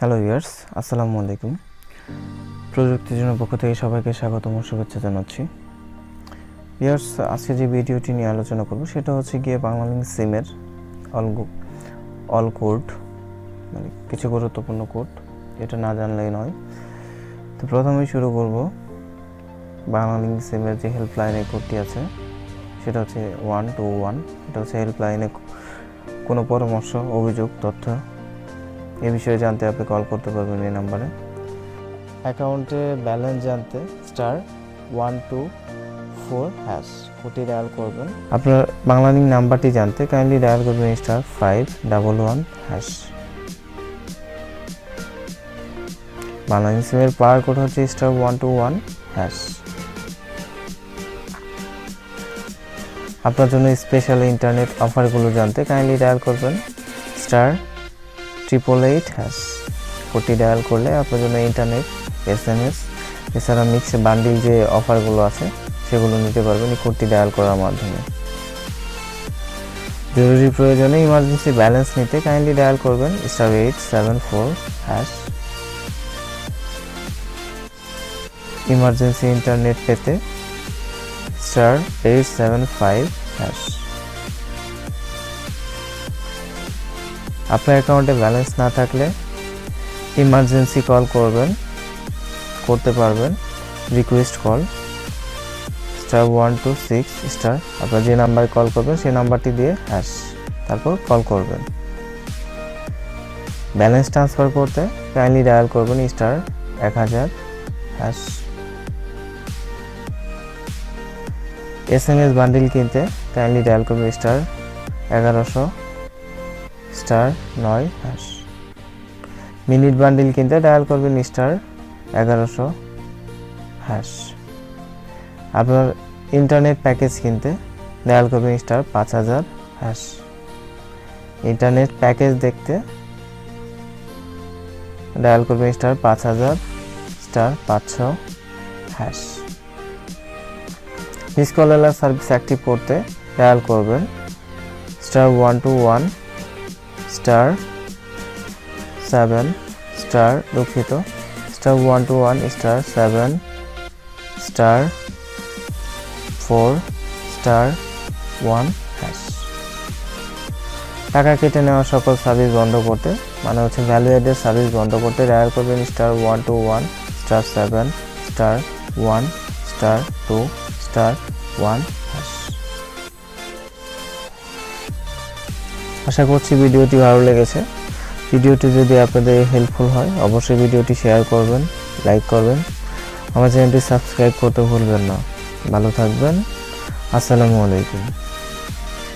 Hello viewers, আসসালামু আলাইকুম। প্রযুক্তির জন্য পক্ষ থেকে সবাইকে স্বাগতম ও শুভেচ্ছা জানাচ্ছি। ভিউয়ার্স, আজকে যে ভিডিওটি নিয়ে আলোচনা করব সেটা হচ্ছে গিয়ে বাংলালিংক সিমের অল কোড, মানে কিছু গুরুত্বপূর্ণ কোড, এটা না জানলেই নয়। তো প্রথমেই শুরু করব বাংলালিংক সিমের যে হেল্পলাইনের কোডটি আছে সেটা হচ্ছে 121। এটা হচ্ছে হেল্পলাইনে কোনো পরামর্শ, অভিযোগ, তথ্য এ বিষয়ে জানতে আপনি কল করতে পারবেন এই নাম্বারে। অ্যাকাউন্টে ব্যালেন্স জানতে *124# কোডটি ডায়াল করবেন। আপনার বাংলালিংক নাম্বারটি জানতে কাইন্ডলি ডায়াল করবেন *511#। বাংলালিংক সিমের পাওয়ার কোড হচ্ছে *121#। আপনার জন্য স্পেশাল ইন্টারনেট অফারগুলো জানতে কাইন্ডলি ডায়াল করবেন *888#। কোডটি ডায়াল করলে আপনার জন্য ইন্টারনেট, SMS এছাড়া মিক্স বান্ডিল যে অফারগুলো আছে সেগুলো নিতে পারবেন এই কোডটি ডায়াল করার মাধ্যমে। জরুরি প্রয়োজনে ইমার্জেন্সি ব্যালেন্স নিতে কাইন্ডলি ডায়াল করবেন *874#। ইমার্জেন্সি ইন্টারনেট পেতে *875#। আপনার অ্যাকাউন্টে ব্যালেন্স না থাকলে ইমার্জেন্সি কল করতে পারবেন রিকোয়েস্ট কল *126#। আপনার যে নাম্বারে কল করবেন সেই নাম্বারটি দিয়ে তারপর কল করবেন। ব্যালেন্স ট্রান্সফার করতে কাইন্ডলি ডায়াল করবেন *1000#। SMS বান্ডিল কিনতে কাইন্ডলি ডায়াল করবেন *1100*9#। মিনিট বান্ডিল কিনতে ডায়াল করবেন *1100#। আপনার ইন্টারনেট প্যাকেজ কিনতে ডায়াল করবেন *5000#। ইন্টারনেট প্যাকেজ দেখতে ডায়াল করবেন *5000*500#। Miss call alert service active করতে ডায়াল করবেন *121*7 দুঃখিত *121*7*4*1#। টাকা কেটে নেওয়া সকল সার্ভিস বন্ধ করতে, মানে হচ্ছে ভ্যালু অ্যাডেড সার্ভিস বন্ধ করতে ডায়াল করবেন *121*7*1*2*1#। আশা করছি ভিডিওটি ভালো লেগেছে। ভিডিওটি যদি আপনাদের হেল্পফুল হয় অবশ্যই ভিডিওটি শেয়ার করবেন, লাইক করবেন, আমার চ্যানেলটি সাবস্ক্রাইব করতে ভুলবেন না। ভালো থাকবেন। আসসালামু আলাইকুম।